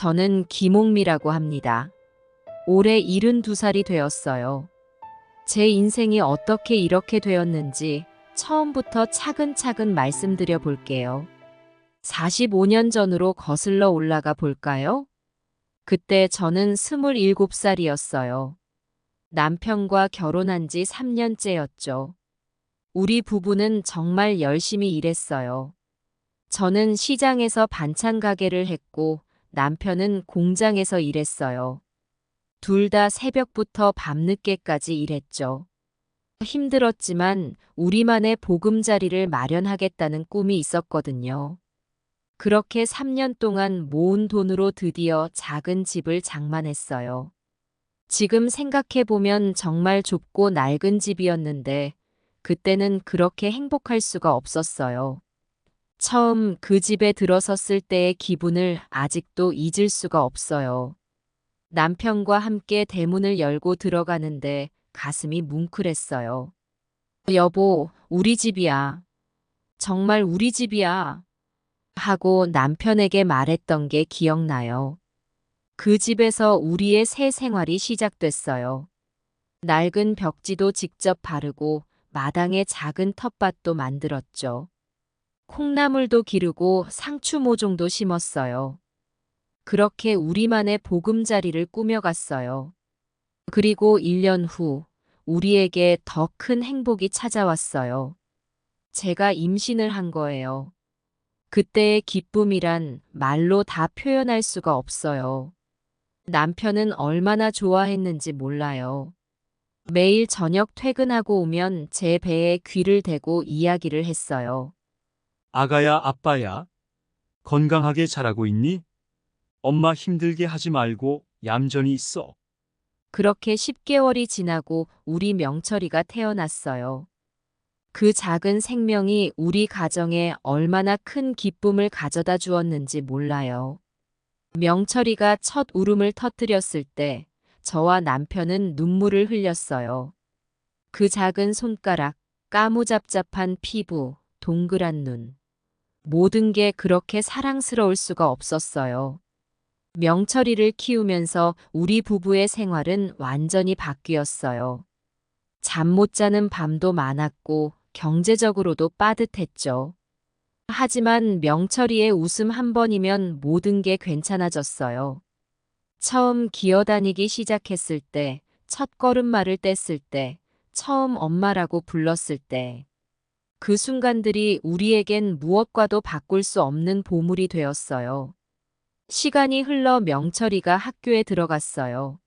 저는 김옥미라고 합니다. 올해 72살이 되었어요. 제 인생이 어떻게 이렇게 되었는지 처음부터 차근차근 말씀드려 볼게요. 45년 전으로 거슬러 올라가 볼까요? 그때 저는 27살이었어요. 남편과 결혼한 지 3년째였죠. 우리 부부는 정말 열심히 일했어요. 저는 시장에서 반찬 가게를 했고 남편은 공장에서 일했어요. 둘 다 새벽부터 밤늦게까지 일했죠. 힘들었지만 우리만의 보금자리를 마련하겠다는 꿈이 있었거든요. 그렇게 3년 동안 모은 돈으로 드디어 작은 집을 장만했어요. 지금 생각해보면 정말 좁고 낡은 집이었는데 그때는 그렇게 행복할 수가 없었어요. 처음 그 집에 들어섰을 때의 기분을 아직도 잊을 수가 없어요. 남편과 함께 대문을 열고 들어가는데 가슴이 뭉클했어요. 여보, 우리 집이야. 정말 우리 집이야. 하고 남편에게 말했던 게 기억나요. 그 집에서 우리의 새 생활이 시작됐어요. 낡은 벽지도 직접 바르고 마당에 작은 텃밭도 만들었죠. 콩나물도 기르고 상추 모종도 심었어요. 그렇게 우리만의 보금자리를 꾸며갔어요. 그리고 1년 후 우리에게 더 큰 행복이 찾아왔어요. 제가 임신을 한 거예요. 그때의 기쁨이란 말로 다 표현할 수가 없어요. 남편은 얼마나 좋아했는지 몰라요. 매일 저녁 퇴근하고 오면 제 배에 귀를 대고 이야기를 했어요. 아가야, 아빠야, 건강하게 자라고 있니? 엄마 힘들게 하지 말고 얌전히 있어. 그렇게 10개월이 지나고 우리 명철이가 태어났어요. 그 작은 생명이 우리 가정에 얼마나 큰 기쁨을 가져다 주었는지 몰라요. 명철이가 첫 울음을 터뜨렸을 때 저와 남편은 눈물을 흘렸어요. 그 작은 손가락, 까무잡잡한 피부, 동그란 눈. 모든 게 그렇게 사랑스러울 수가 없었어요. 명철이를 키우면서 우리 부부의 생활은 완전히 바뀌었어요. 잠 못 자는 밤도 많았고 경제적으로도 빠듯했죠. 하지만 명철이의 웃음 한 번이면 모든 게 괜찮아졌어요. 처음 기어다니기 시작했을 때, 첫 걸음마를 뗐을 때, 처음 엄마라고 불렀을 때, 그 순간들이 우리에겐 무엇과도 바꿀 수 없는 보물이 되었어요. 시간이 흘러 명철이가 학교에 들어갔어요.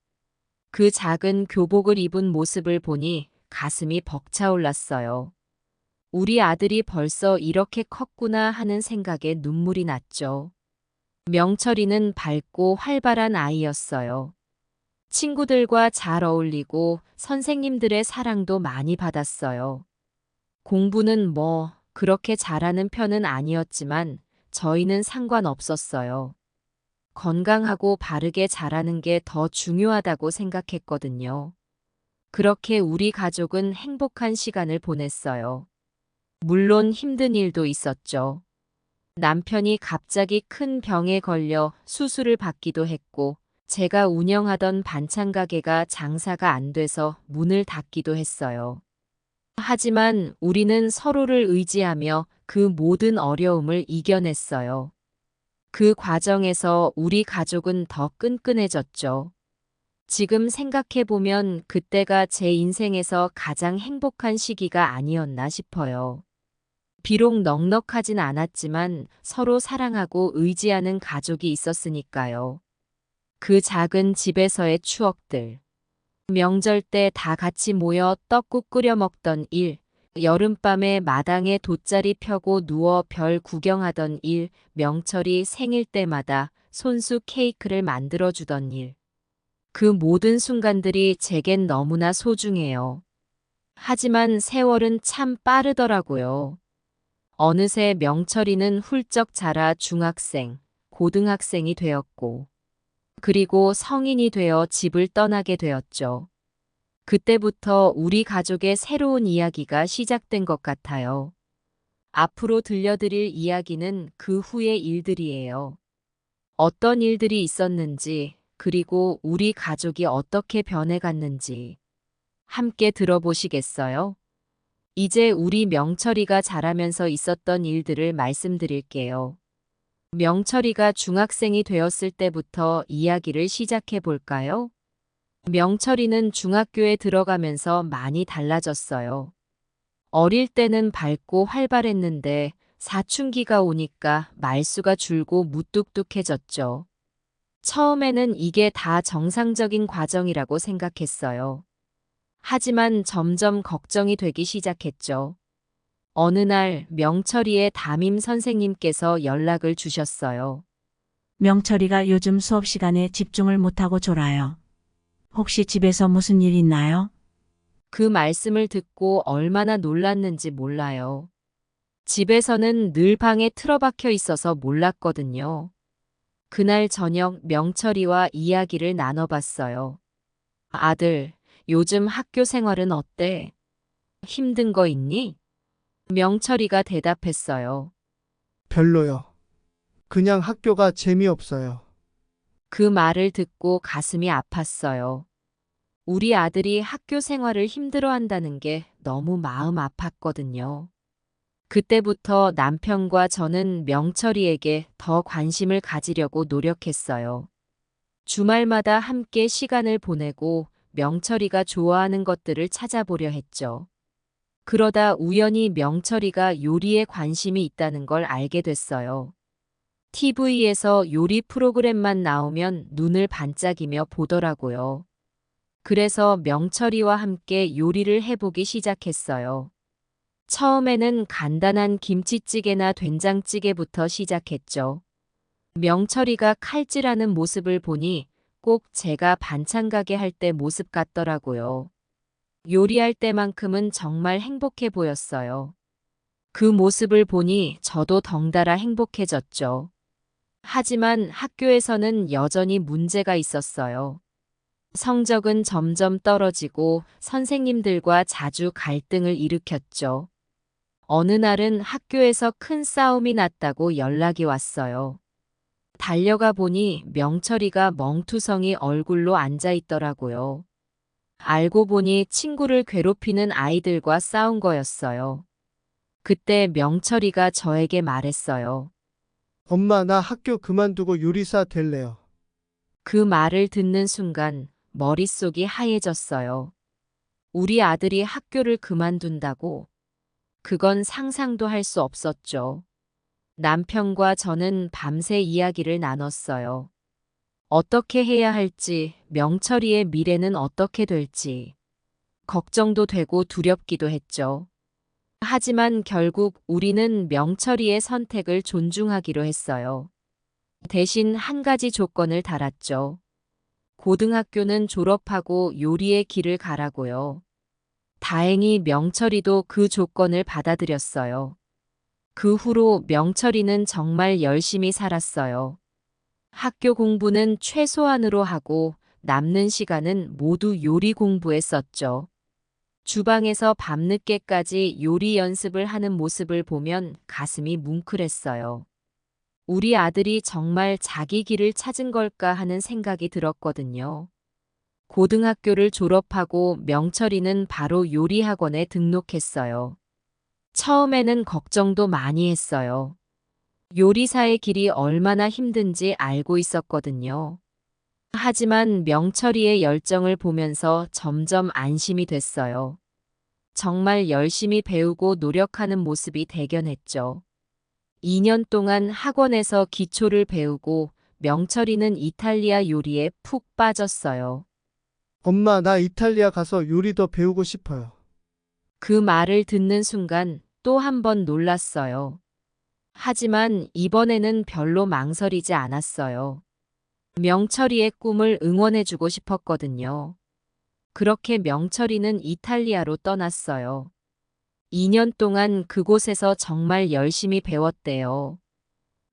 그 작은 교복을 입은 모습을 보니 가슴이 벅차올랐어요. 우리 아들이 벌써 이렇게 컸구나 하는 생각에 눈물이 났죠. 명철이는 밝고 활발한 아이였어요. 친구들과 잘 어울리고 선생님들의 사랑도 많이 받았어요. 공부는 그렇게 잘하는 편은 아니었지만 저희는 상관없었어요. 건강하고 바르게 자라는 게 더 중요하다고 생각했거든요. 그렇게 우리 가족은 행복한 시간을 보냈어요. 물론 힘든 일도 있었죠. 남편이 갑자기 큰 병에 걸려 수술을 받기도 했고, 제가 운영하던 반찬 가게가 장사가 안 돼서 문을 닫기도 했어요. 하지만 우리는 서로를 의지하며 그 모든 어려움을 이겨냈어요. 그 과정에서 우리 가족은 더 끈끈해졌죠. 지금 생각해보면 그때가 제 인생에서 가장 행복한 시기가 아니었나 싶어요. 비록 넉넉하진 않았지만 서로 사랑하고 의지하는 가족이 있었으니까요. 그 작은 집에서의 추억들. 명절 때 다 같이 모여 떡국 끓여 먹던 일, 여름밤에 마당에 돗자리 펴고 누워 별 구경하던 일, 명철이 생일 때마다 손수 케이크를 만들어주던 일. 그 모든 순간들이 제겐 너무나 소중해요. 하지만 세월은 참 빠르더라고요. 어느새 명철이는 훌쩍 자라 중학생, 고등학생이 되었고, 그리고 성인이 되어 집을 떠나게 되었죠. 그때부터 우리 가족의 새로운 이야기가 시작된 것 같아요. 앞으로 들려드릴 이야기는 그 후의 일들이에요. 어떤 일들이 있었는지, 그리고 우리 가족이 어떻게 변해갔는지 함께 들어보시겠어요? 이제 우리 명철이가 자라면서 있었던 일들을 말씀드릴게요. 명철이가 중학생이 되었을 때부터 이야기를 시작해 볼까요? 명철이는 중학교에 들어가면서 많이 달라졌어요. 어릴 때는 밝고 활발했는데 사춘기가 오니까 말수가 줄고 무뚝뚝해졌죠. 처음에는 이게 다 정상적인 과정이라고 생각했어요. 하지만 점점 걱정이 되기 시작했죠. 어느 날 명철이의 담임 선생님께서 연락을 주셨어요. 명철이가 요즘 수업 시간에 집중을 못하고 졸아요. 혹시 집에서 무슨 일 있나요? 그 말씀을 듣고 얼마나 놀랐는지 몰라요. 집에서는 늘 방에 틀어박혀 있어서 몰랐거든요. 그날 저녁 명철이와 이야기를 나눠봤어요. 아들, 요즘 학교 생활은 어때? 힘든 거 있니? 명철이가 대답했어요. 별로요. 그냥 학교가 재미없어요. 그 말을 듣고 가슴이 아팠어요. 우리 아들이 학교 생활을 힘들어한다는 게 너무 마음 아팠거든요. 그때부터 남편과 저는 명철이에게 더 관심을 가지려고 노력했어요. 주말마다 함께 시간을 보내고 명철이가 좋아하는 것들을 찾아보려 했죠. 그러다 우연히 명철이가 요리에 관심이 있다는 걸 알게 됐어요. TV에서 요리 프로그램만 나오면 눈을 반짝이며 보더라고요. 그래서 명철이와 함께 요리를 해보기 시작했어요. 처음에는 간단한 김치찌개나 된장찌개부터 시작했죠. 명철이가 칼질하는 모습을 보니 꼭 제가 반찬 가게 할 때 모습 같더라고요. 요리할 때만큼은 정말 행복해 보였어요. 그 모습을 보니 저도 덩달아 행복해졌죠. 하지만 학교에서는 여전히 문제가 있었어요. 성적은 점점 떨어지고 선생님들과 자주 갈등을 일으켰죠. 어느 날은 학교에서 큰 싸움이 났다고 연락이 왔어요. 달려가 보니 명철이가 멍투성이 얼굴로 앉아 있더라고요. 알고 보니 친구를 괴롭히는 아이들과 싸운 거였어요. 그때 명철이가 저에게 말했어요. 엄마, 나 학교 그만두고 요리사 될래요. 그 말을 듣는 순간 머릿속이 하얘졌어요. 우리 아들이 학교를 그만둔다고? 그건 상상도 할 수 없었죠. 남편과 저는 밤새 이야기를 나눴어요. 어떻게 해야 할지, 명철이의 미래는 어떻게 될지. 걱정도 되고 두렵기도 했죠. 하지만 결국 우리는 명철이의 선택을 존중하기로 했어요. 대신 한 가지 조건을 달았죠. 고등학교는 졸업하고 요리의 길을 가라고요. 다행히 명철이도 그 조건을 받아들였어요. 그 후로 명철이는 정말 열심히 살았어요. 학교 공부는 최소한으로 하고 남는 시간은 모두 요리 공부에 썼죠. 주방에서 밤늦게까지 요리 연습을 하는 모습을 보면 가슴이 뭉클했어요. 우리 아들이 정말 자기 길을 찾은 걸까 하는 생각이 들었거든요. 고등학교를 졸업하고 명철이는 바로 요리학원에 등록했어요. 처음에는 걱정도 많이 했어요. 요리사의 길이 얼마나 힘든지 알고 있었거든요. 하지만 명철이의 열정을 보면서 점점 안심이 됐어요. 정말 열심히 배우고 노력하는 모습이 대견했죠. 2년 동안 학원에서 기초를 배우고 명철이는 이탈리아 요리에 푹 빠졌어요. 엄마, 나 이탈리아 가서 요리 더 배우고 싶어요. 그 말을 듣는 순간 또 한 번 놀랐어요. 하지만 이번에는 별로 망설이지 않았어요. 명철이의 꿈을 응원해주고 싶었거든요. 그렇게 명철이는 이탈리아로 떠났어요. 2년 동안 그곳에서 정말 열심히 배웠대요.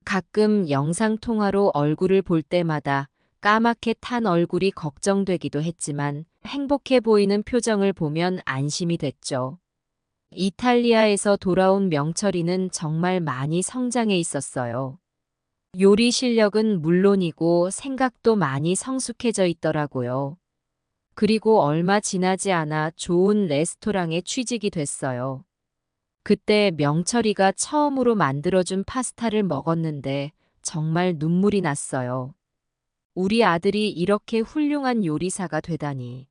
가끔 영상통화로 얼굴을 볼 때마다 까맣게 탄 얼굴이 걱정되기도 했지만 행복해 보이는 표정을 보면 안심이 됐죠. 이탈리아에서 돌아온 명철이는 정말 많이 성장해 있었어요. 요리 실력은 물론이고 생각도 많이 성숙해져 있더라고요. 그리고 얼마 지나지 않아 좋은 레스토랑에 취직이 됐어요. 그때 명철이가 처음으로 만들어준 파스타를 먹었는데 정말 눈물이 났어요. 우리 아들이 이렇게 훌륭한 요리사가 되다니.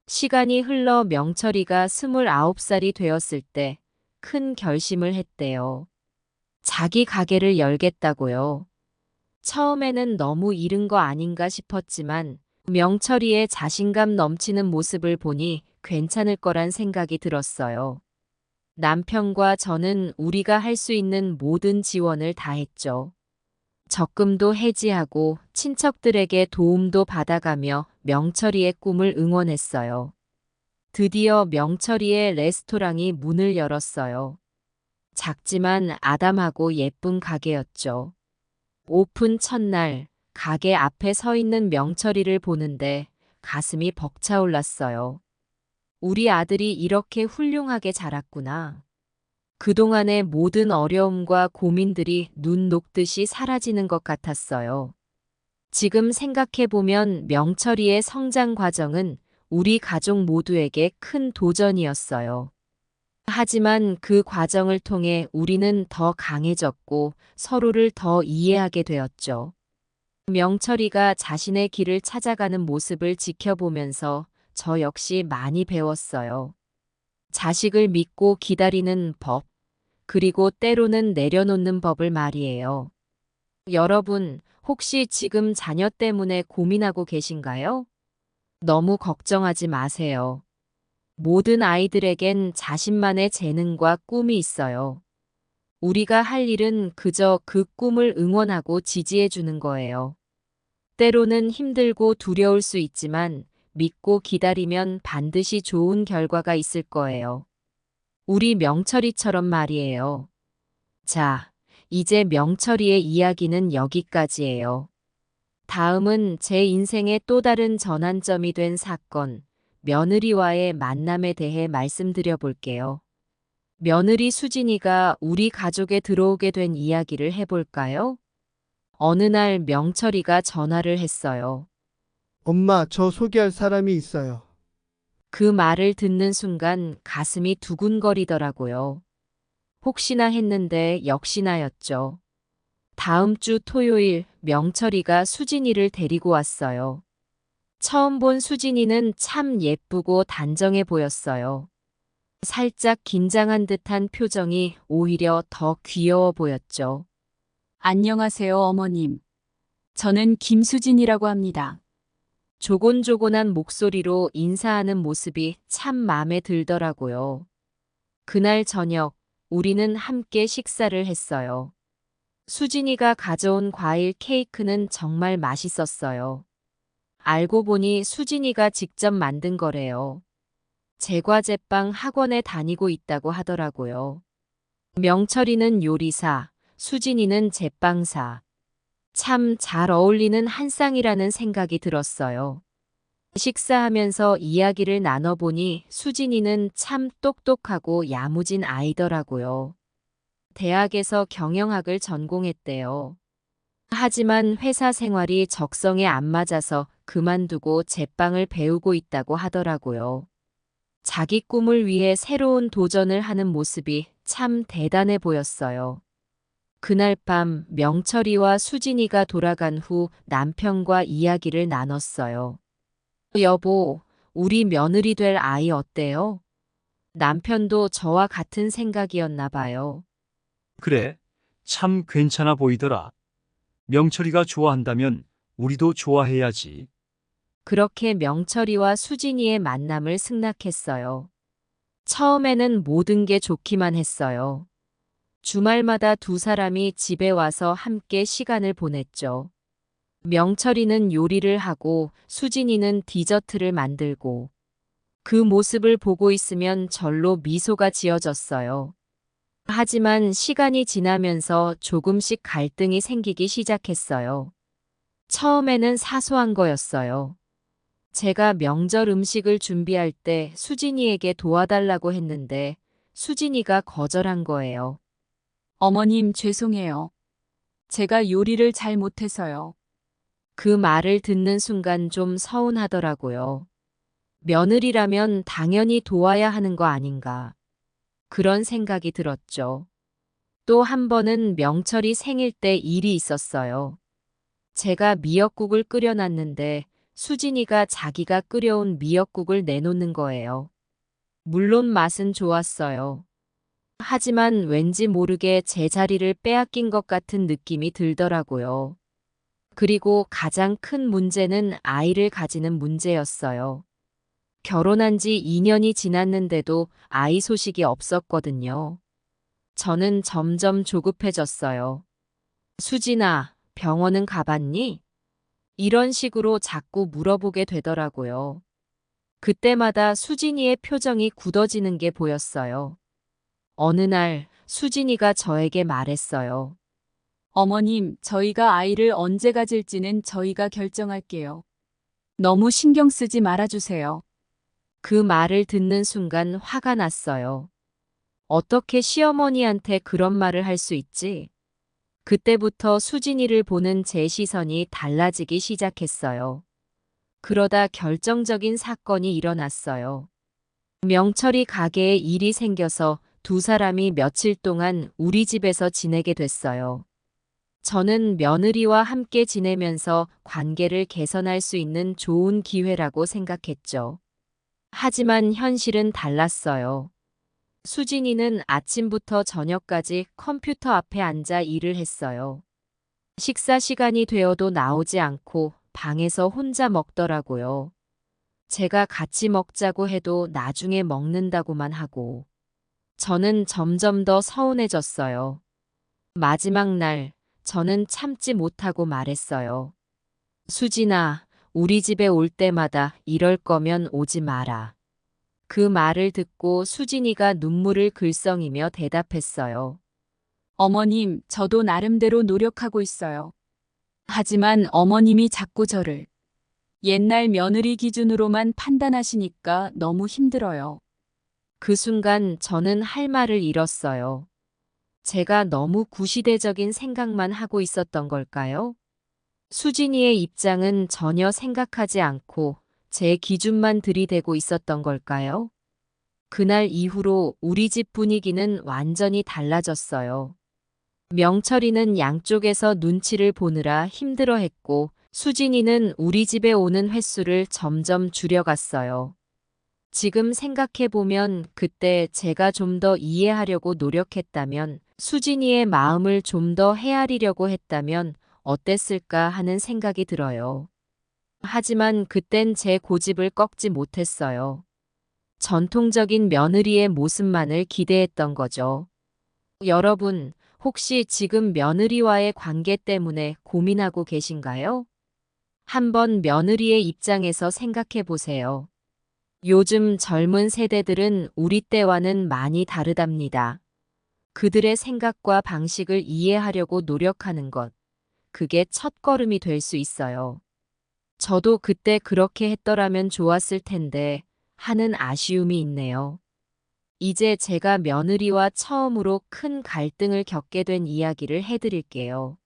시간이 흘러 명철이가 29살이 되었을 때 큰 결심을 했대요. 자기 가게를 열겠다고요. 처음에는 너무 이른 거 아닌가 싶었지만 명철이의 자신감 넘치는 모습을 보니 괜찮을 거란 생각이 들었어요. 남편과 저는 우리가 할 수 있는 모든 지원을 다했죠. 적금도 해지하고 친척들에게 도움도 받아가며 명철이의 꿈을 응원했어요. 드디어 명철이의 레스토랑이 문을 열었어요. 작지만 아담하고 예쁜 가게였죠. 오픈 첫날 가게 앞에 서 있는 명철이를 보는데 가슴이 벅차올랐어요. 우리 아들이 이렇게 훌륭하게 자랐구나. 그동안의 모든 어려움과 고민들이 눈 녹듯이 사라지는 것 같았어요. 지금 생각해보면 명철이의 성장 과정은 우리 가족 모두에게 큰 도전이었어요. 하지만 그 과정을 통해 우리는 더 강해졌고 서로를 더 이해하게 되었죠. 명철이가 자신의 길을 찾아가는 모습을 지켜보면서 저 역시 많이 배웠어요. 자식을 믿고 기다리는 법, 그리고 때로는 내려놓는 법을 말이에요. 여러분, 혹시 지금 자녀 때문에 고민하고 계신가요? 너무 걱정하지 마세요. 모든 아이들에겐 자신만의 재능과 꿈이 있어요. 우리가 할 일은 그저 그 꿈을 응원하고 지지해 주는 거예요. 때로는 힘들고 두려울 수 있지만 믿고 기다리면 반드시 좋은 결과가 있을 거예요. 우리 명철이처럼 말이에요. 자, 이제 명철이의 이야기는 여기까지예요. 다음은 제 인생의 또 다른 전환점이 된 사건, 며느리와의 만남에 대해 말씀드려 볼게요. 며느리 수진이가 우리 가족에 들어오게 된 이야기를 해볼까요? 어느 날 명철이가 전화를 했어요. 엄마, 저 소개할 사람이 있어요. 그 말을 듣는 순간 가슴이 두근거리더라고요. 혹시나 했는데 역시나였죠. 다음 주 토요일 명철이가 수진이를 데리고 왔어요. 처음 본 수진이는 참 예쁘고 단정해 보였어요. 살짝 긴장한 듯한 표정이 오히려 더 귀여워 보였죠. 안녕하세요, 어머님. 저는 김수진이라고 합니다. 조곤조곤한 목소리로 인사하는 모습이 참 마음에 들더라고요. 그날 저녁 우리는 함께 식사를 했어요. 수진이가 가져온 과일 케이크는 정말 맛있었어요. 알고 보니 수진이가 직접 만든 거래요. 제과제빵 학원에 다니고 있다고 하더라고요. 명철이는 요리사, 수진이는 제빵사. 참 잘 어울리는 한 쌍이라는 생각이 들었어요. 식사하면서 이야기를 나눠보니 수진이는 참 똑똑하고 야무진 아이더라고요. 대학에서 경영학을 전공했대요. 하지만 회사 생활이 적성에 안 맞아서 그만두고 제빵을 배우고 있다고 하더라고요. 자기 꿈을 위해 새로운 도전을 하는 모습이 참 대단해 보였어요. 그날 밤 명철이와 수진이가 돌아간 후 남편과 이야기를 나눴어요. 여보, 우리 며느리 될 아이 어때요? 남편도 저와 같은 생각이었나 봐요. 그래, 참 괜찮아 보이더라. 명철이가 좋아한다면 우리도 좋아해야지. 그렇게 명철이와 수진이의 만남을 승낙했어요. 처음에는 모든 게 좋기만 했어요. 주말마다 두 사람이 집에 와서 함께 시간을 보냈죠. 명철이는 요리를 하고 수진이는 디저트를 만들고 그 모습을 보고 있으면 절로 미소가 지어졌어요. 하지만 시간이 지나면서 조금씩 갈등이 생기기 시작했어요. 처음에는 사소한 거였어요. 제가 명절 음식을 준비할 때 수진이에게 도와달라고 했는데 수진이가 거절한 거예요. 어머님, 죄송해요. 제가 요리를 잘 못해서요. 그 말을 듣는 순간 좀 서운하더라고요. 며느리라면 당연히 도와야 하는 거 아닌가. 그런 생각이 들었죠. 또 한 번은 명철이 생일 때 일이 있었어요. 제가 미역국을 끓여놨는데 수진이가 자기가 끓여온 미역국을 내놓는 거예요. 물론 맛은 좋았어요. 하지만 왠지 모르게 제 자리를 빼앗긴 것 같은 느낌이 들더라고요. 그리고 가장 큰 문제는 아이를 가지는 문제였어요. 결혼한 지 2년이 지났는데도 아이 소식이 없었거든요. 저는 점점 조급해졌어요. 수진아, 병원은 가봤니? 이런 식으로 자꾸 물어보게 되더라고요. 그때마다 수진이의 표정이 굳어지는 게 보였어요. 어느 날 수진이가 저에게 말했어요. 어머님, 저희가 아이를 언제 가질지는 저희가 결정할게요. 너무 신경 쓰지 말아주세요. 그 말을 듣는 순간 화가 났어요. 어떻게 시어머니한테 그런 말을 할 수 있지? 그때부터 수진이를 보는 제 시선이 달라지기 시작했어요. 그러다 결정적인 사건이 일어났어요. 명철이 가게에 일이 생겨서 두 사람이 며칠 동안 우리 집에서 지내게 됐어요. 저는 며느리와 함께 지내면서 관계를 개선할 수 있는 좋은 기회라고 생각했죠. 하지만 현실은 달랐어요. 수진이는 아침부터 저녁까지 컴퓨터 앞에 앉아 일을 했어요. 식사 시간이 되어도 나오지 않고 방에서 혼자 먹더라고요. 제가 같이 먹자고 해도 나중에 먹는다고만 하고. 저는 점점 더 서운해졌어요. 마지막 날, 저는 참지 못하고 말했어요. 수진아, 우리 집에 올 때마다 이럴 거면 오지 마라. 그 말을 듣고 수진이가 눈물을 글썽이며 대답했어요. 어머님, 저도 나름대로 노력하고 있어요. 하지만 어머님이 자꾸 저를 옛날 며느리 기준으로만 판단하시니까 너무 힘들어요. 그 순간 저는 할 말을 잃었어요. 제가 너무 구시대적인 생각만 하고 있었던 걸까요? 수진이의 입장은 전혀 생각하지 않고 제 기준만 들이대고 있었던 걸까요? 그날 이후로 우리 집 분위기는 완전히 달라졌어요. 명철이는 양쪽에서 눈치를 보느라 힘들어했고 수진이는 우리 집에 오는 횟수를 점점 줄여갔어요. 지금 생각해보면 그때 제가 좀 더 이해하려고 노력했다면, 수진이의 마음을 좀 더 헤아리려고 했다면 어땠을까 하는 생각이 들어요. 하지만 그땐 제 고집을 꺾지 못했어요. 전통적인 며느리의 모습만을 기대했던 거죠. 여러분, 혹시 지금 며느리와의 관계 때문에 고민하고 계신가요? 한번 며느리의 입장에서 생각해 보세요. 요즘 젊은 세대들은 우리 때와는 많이 다르답니다. 그들의 생각과 방식을 이해하려고 노력하는 것, 그게 첫걸음이 될 수 있어요. 저도 그때 그렇게 했더라면 좋았을 텐데 하는 아쉬움이 있네요. 이제 제가 며느리와 처음으로 큰 갈등을 겪게 된 이야기를 해드릴게요.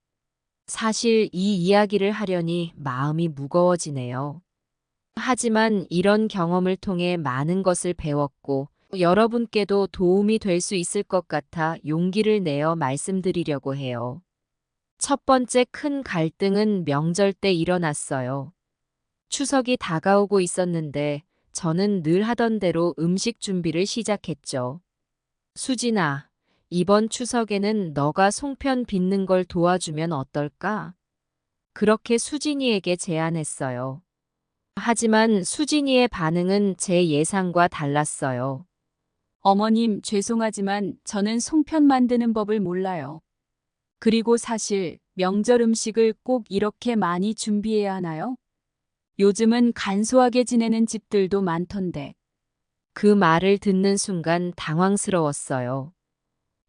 사실 이 이야기를 하려니 마음이 무거워지네요. 하지만 이런 경험을 통해 많은 것을 배웠고 여러분께도 도움이 될 수 있을 것 같아 용기를 내어 말씀드리려고 해요. 첫 번째 큰 갈등은 명절 때 일어났어요. 추석이 다가오고 있었는데 저는 늘 하던 대로 음식 준비를 시작했죠. 수진아, 이번 추석에는 너가 송편 빚는 걸 도와주면 어떨까? 그렇게 수진이에게 제안했어요. 하지만 수진이의 반응은 제 예상과 달랐어요. 어머님, 죄송하지만 저는 송편 만드는 법을 몰라요. 그리고 사실 명절 음식을 꼭 이렇게 많이 준비해야 하나요? 요즘은 간소하게 지내는 집들도 많던데. 그 말을 듣는 순간 당황스러웠어요.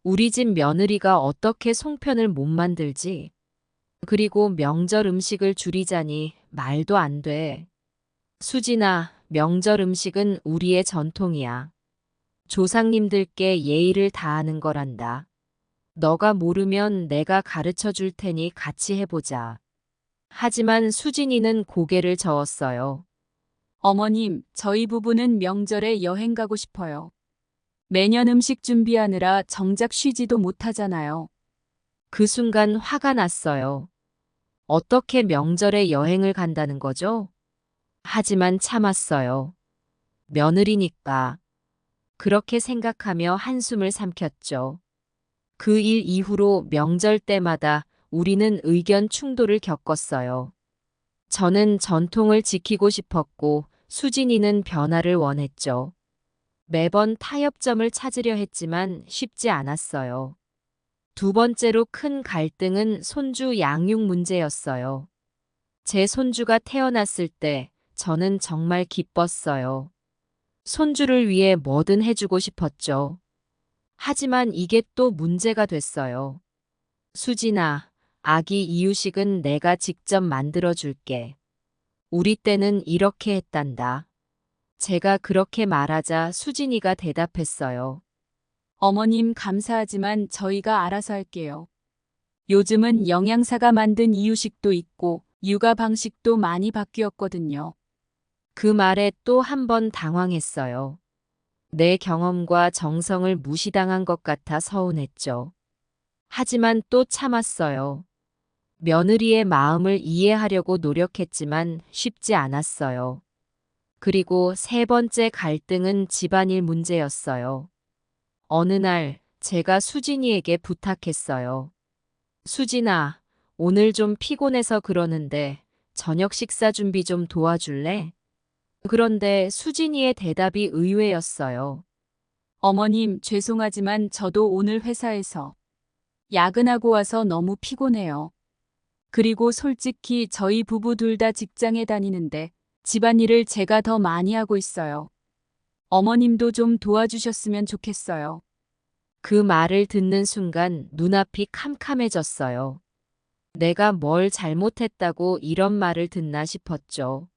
우리 집 며느리가 어떻게 송편을 못 만들지? 그리고 명절 음식을 줄이자니 말도 안 돼. 수진아, 명절 음식은 우리의 전통이야. 조상님들께 예의를 다하는 거란다. 너가 모르면 내가 가르쳐 줄 테니 같이 해보자. 하지만 수진이는 고개를 저었어요. 어머님, 저희 부부는 명절에 여행 가고 싶어요. 매년 음식 준비하느라 정작 쉬지도 못하잖아요. 그 순간 화가 났어요. 어떻게 명절에 여행을 간다는 거죠? 하지만 참았어요. 며느리니까. 그렇게 생각하며 한숨을 삼켰죠. 그 일 이후로 명절 때마다 우리는 의견 충돌을 겪었어요. 저는 전통을 지키고 싶었고 수진이는 변화를 원했죠. 매번 타협점을 찾으려 했지만 쉽지 않았어요. 두 번째로 큰 갈등은 손주 양육 문제였어요. 제 손주가 태어났을 때 저는 정말 기뻤어요. 손주를 위해 뭐든 해주고 싶었죠. 하지만 이게 또 문제가 됐어요. 수진아, 아기 이유식은 내가 직접 만들어 줄게. 우리 때는 이렇게 했단다. 제가 그렇게 말하자 수진이가 대답했어요. 어머님 감사하지만 저희가 알아서 할게요. 요즘은 영양사가 만든 이유식도 있고 육아 방식도 많이 바뀌었거든요. 그 말에 또 한 번 당황했어요. 내 경험과 정성을 무시당한 것 같아 서운했죠. 하지만 또 참았어요. 며느리의 마음을 이해하려고 노력했지만 쉽지 않았어요. 그리고 세 번째 갈등은 집안일 문제였어요. 어느 날 제가 수진이에게 부탁했어요. 수진아, 오늘 좀 피곤해서 그러는데 저녁 식사 준비 좀 도와줄래? 그런데 수진이의 대답이 의외였어요. 어머님 죄송하지만 저도 오늘 회사에서 야근하고 와서 너무 피곤해요. 그리고 솔직히 저희 부부 둘 다 직장에 다니는데 집안일을 제가 더 많이 하고 있어요. 어머님도 좀 도와주셨으면 좋겠어요. 그 말을 듣는 순간 눈앞이 캄캄해졌어요. 내가 뭘 잘못했다고 이런 말을 듣나 싶었죠.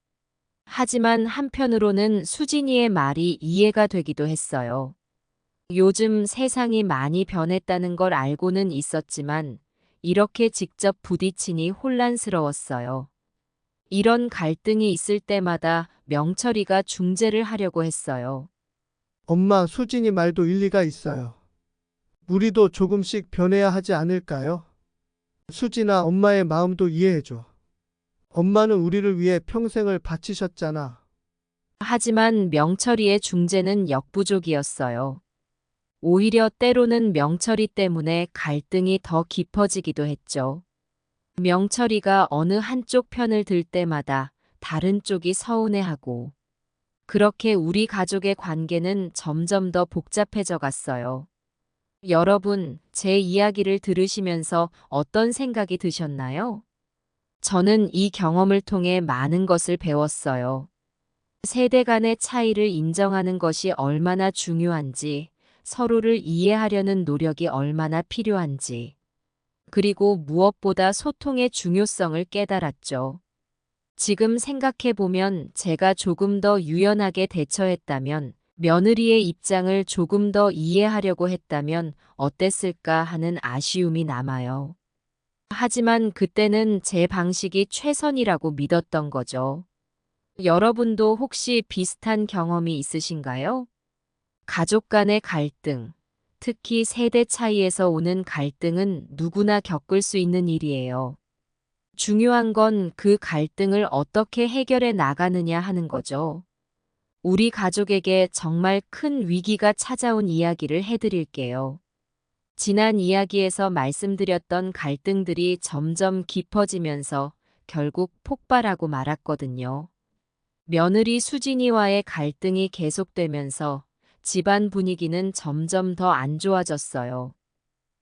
하지만 한편으로는 수진이의 말이 이해가 되기도 했어요. 요즘 세상이 많이 변했다는 걸 알고는 있었지만 이렇게 직접 부딪히니 혼란스러웠어요. 이런 갈등이 있을 때마다 명철이가 중재를 하려고 했어요. 엄마, 수진이 말도 일리가 있어요. 우리도 조금씩 변해야 하지 않을까요? 수진아, 엄마의 마음도 이해해줘. 엄마는 우리를 위해 평생을 바치셨잖아. 하지만 명철이의 중재는 역부족이었어요. 오히려 때로는 명철이 때문에 갈등이 더 깊어지기도 했죠. 명철이가 어느 한쪽 편을 들 때마다 다른 쪽이 서운해하고, 그렇게 우리 가족의 관계는 점점 더 복잡해져 갔어요. 여러분, 제 이야기를 들으시면서 어떤 생각이 드셨나요? 저는 이 경험을 통해 많은 것을 배웠어요. 세대 간의 차이를 인정하는 것이 얼마나 중요한지, 서로를 이해하려는 노력이 얼마나 필요한지, 그리고 무엇보다 소통의 중요성을 깨달았죠. 지금 생각해보면 제가 조금 더 유연하게 대처했다면, 며느리의 입장을 조금 더 이해하려고 했다면 어땠을까 하는 아쉬움이 남아요. 하지만 그때는 제 방식이 최선이라고 믿었던 거죠. 여러분도 혹시 비슷한 경험이 있으신가요? 가족 간의 갈등, 특히 세대 차이에서 오는 갈등은 누구나 겪을 수 있는 일이에요. 중요한 건 그 갈등을 어떻게 해결해 나가느냐 하는 거죠. 우리 가족에게 정말 큰 위기가 찾아온 이야기를 해드릴게요. 지난 이야기에서 말씀드렸던 갈등들이 점점 깊어지면서 결국 폭발하고 말았거든요. 며느리 수진이와의 갈등이 계속되면서 집안 분위기는 점점 더 안 좋아졌어요.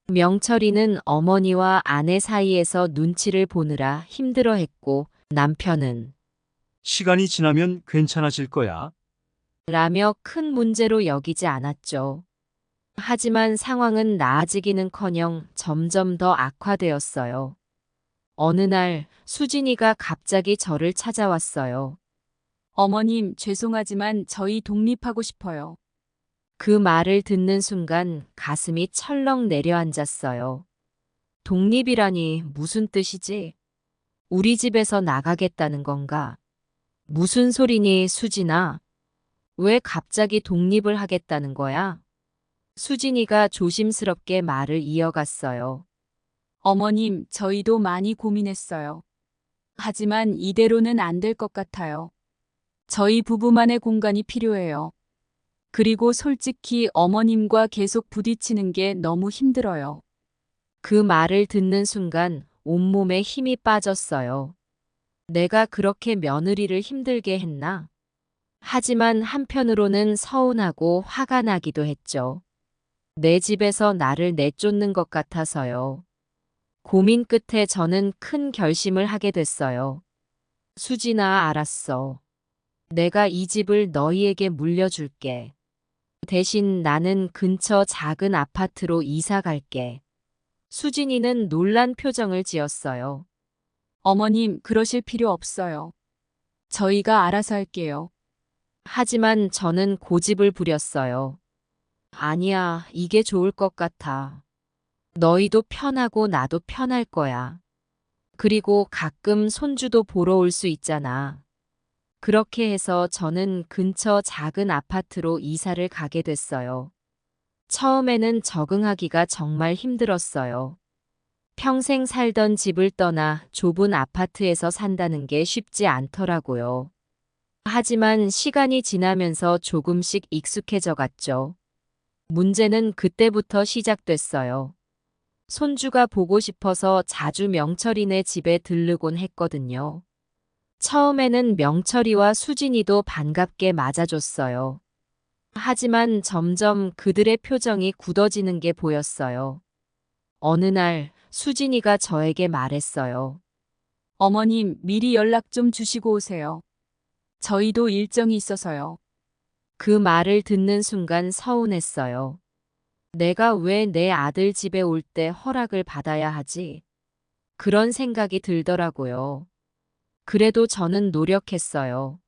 명철이는 어머니와 아내 사이에서 눈치를 보느라 힘들어했고 남편은 시간이 지나면 괜찮아질 거야. 라며 큰 문제로 여기지 않았죠. 하지만 상황은 나아지기는커녕 점점 더 악화되었어요. 어느 날 수진이가 갑자기 저를 찾아왔어요. 어머님 죄송하지만 저희 독립하고 싶어요. 그 말을 듣는 순간 가슴이 철렁 내려앉았어요. 독립이라니 무슨 뜻이지? 우리 집에서 나가겠다는 건가? 무슨 소리니, 수진아? 왜 갑자기 독립을 하겠다는 거야? 수진이가 조심스럽게 말을 이어갔어요. 어머님, 저희도 많이 고민했어요. 하지만 이대로는 안 될 것 같아요. 저희 부부만의 공간이 필요해요. 그리고 솔직히 어머님과 계속 부딪히는 게 너무 힘들어요. 그 말을 듣는 순간 온몸에 힘이 빠졌어요. 내가 그렇게 며느리를 힘들게 했나? 하지만 한편으로는 서운하고 화가 나기도 했죠. 내 집에서 나를 내쫓는 것 같아서요. 고민 끝에 저는 큰 결심을 하게 됐어요. 수진아, 알았어. 내가 이 집을 너희에게 물려줄게. 대신 나는 근처 작은 아파트로 이사 갈게. 수진이는 놀란 표정을 지었어요. 어머님, 그러실 필요 없어요. 저희가 알아서 할게요. 하지만 저는 고집을 부렸어요. 아니야, 이게 좋을 것 같아. 너희도 편하고 나도 편할 거야. 그리고 가끔 손주도 보러 올 수 있잖아. 그렇게 해서 저는 근처 작은 아파트로 이사를 가게 됐어요. 처음에는 적응하기가 정말 힘들었어요. 평생 살던 집을 떠나 좁은 아파트에서 산다는 게 쉽지 않더라고요. 하지만 시간이 지나면서 조금씩 익숙해져 갔죠. 문제는 그때부터 시작됐어요. 손주가 보고 싶어서 자주 명철이네 집에 들르곤 했거든요. 처음에는 명철이와 수진이도 반갑게 맞아줬어요. 하지만 점점 그들의 표정이 굳어지는 게 보였어요. 어느 날 수진이가 저에게 말했어요. 어머님, 미리 연락 좀 주시고 오세요. 저희도 일정이 있어서요. 그 말을 듣는 순간 서운했어요. 내가 왜 내 아들 집에 올 때 허락을 받아야 하지? 그런 생각이 들더라고요. 그래도 저는 노력했어요.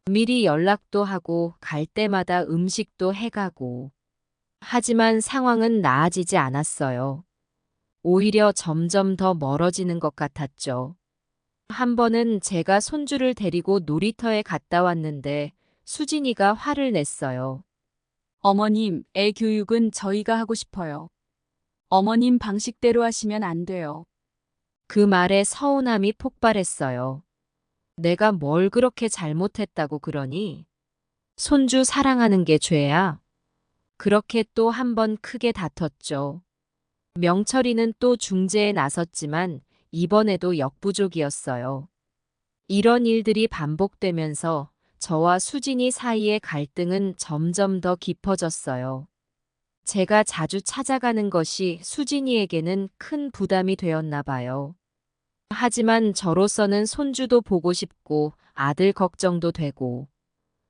미리 연락도 하고 갈 때마다 음식도 해가고. 하지만 상황은 나아지지 않았어요. 오히려 점점 더 멀어지는 것 같았죠. 한 번은 제가 손주를 데리고 놀이터에 갔다 왔는데 수진이가 화를 냈어요. 어머님, 애 교육은 저희가 하고 싶어요. 어머님 방식대로 하시면 안 돼요. 그 말에 서운함이 폭발했어요. 내가 뭘 그렇게 잘못했다고 그러니? 손주 사랑하는 게 죄야? 그렇게 또 한 번 크게 다퉜죠. 명철이는 또 중재에 나섰지만 이번에도 역부족이었어요. 이런 일들이 반복되면서 저와 수진이 사이의 갈등은 점점 더 깊어졌어요. 제가 자주 찾아가는 것이 수진이에게는 큰 부담이 되었나 봐요. 하지만 저로서는 손주도 보고 싶고 아들 걱정도 되고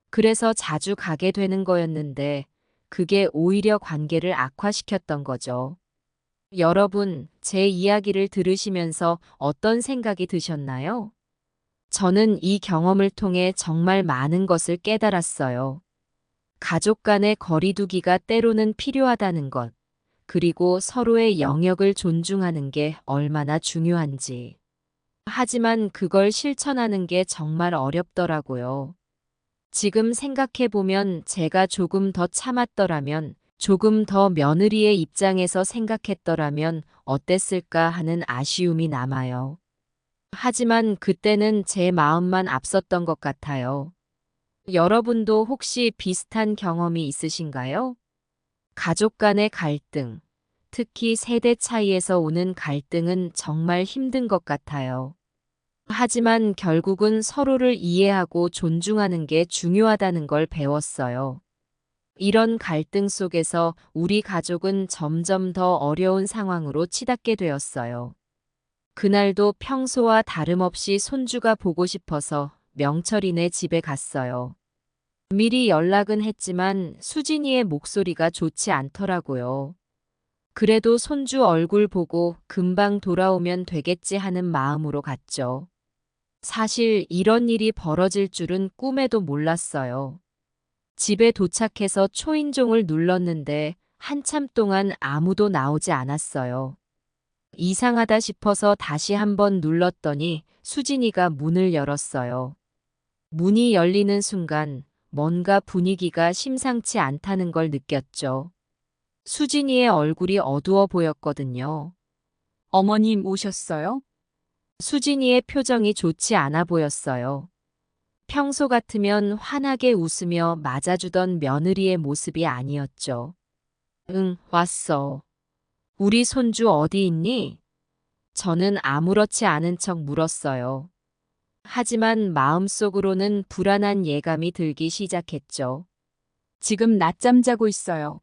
그래서 자주 가게 되는 거였는데 그게 오히려 관계를 악화시켰던 거죠. 여러분, 제 이야기를 들으시면서 어떤 생각이 드셨나요? 저는 이 경험을 통해 정말 많은 것을 깨달았어요. 가족 간의 거리두기가 때로는 필요하다는 것, 그리고 서로의 영역을 존중하는 게 얼마나 중요한지. 하지만 그걸 실천하는 게 정말 어렵더라고요. 지금 생각해보면 제가 조금 더 참았더라면, 조금 더 며느리의 입장에서 생각했더라면 어땠을까 하는 아쉬움이 남아요. 하지만 그때는 제 마음만 앞섰던 것 같아요. 여러분도 혹시 비슷한 경험이 있으신가요? 가족 간의 갈등, 특히 세대 차이에서 오는 갈등은 정말 힘든 것 같아요. 하지만 결국은 서로를 이해하고 존중하는 게 중요하다는 걸 배웠어요. 이런 갈등 속에서 우리 가족은 점점 더 어려운 상황으로 치닫게 되었어요. 그날도 평소와 다름없이 손주가 보고 싶어서 명철이네 집에 갔어요. 미리 연락은 했지만 수진이의 목소리가 좋지 않더라고요. 그래도 손주 얼굴 보고 금방 돌아오면 되겠지 하는 마음으로 갔죠. 사실 이런 일이 벌어질 줄은 꿈에도 몰랐어요. 집에 도착해서 초인종을 눌렀는데 한참 동안 아무도 나오지 않았어요. 이상하다 싶어서 다시 한번 눌렀더니 수진이가 문을 열었어요. 문이 열리는 순간 뭔가 분위기가 심상치 않다는 걸 느꼈죠. 수진이의 얼굴이 어두워 보였거든요. 어머님 오셨어요? 수진이의 표정이 좋지 않아 보였어요. 평소 같으면 환하게 웃으며 맞아주던 며느리의 모습이 아니었죠. 응, 왔어. 우리 손주 어디 있니? 저는 아무렇지 않은 척 물었어요. 하지만 마음속으로는 불안한 예감이 들기 시작했죠. 지금 낮잠 자고 있어요.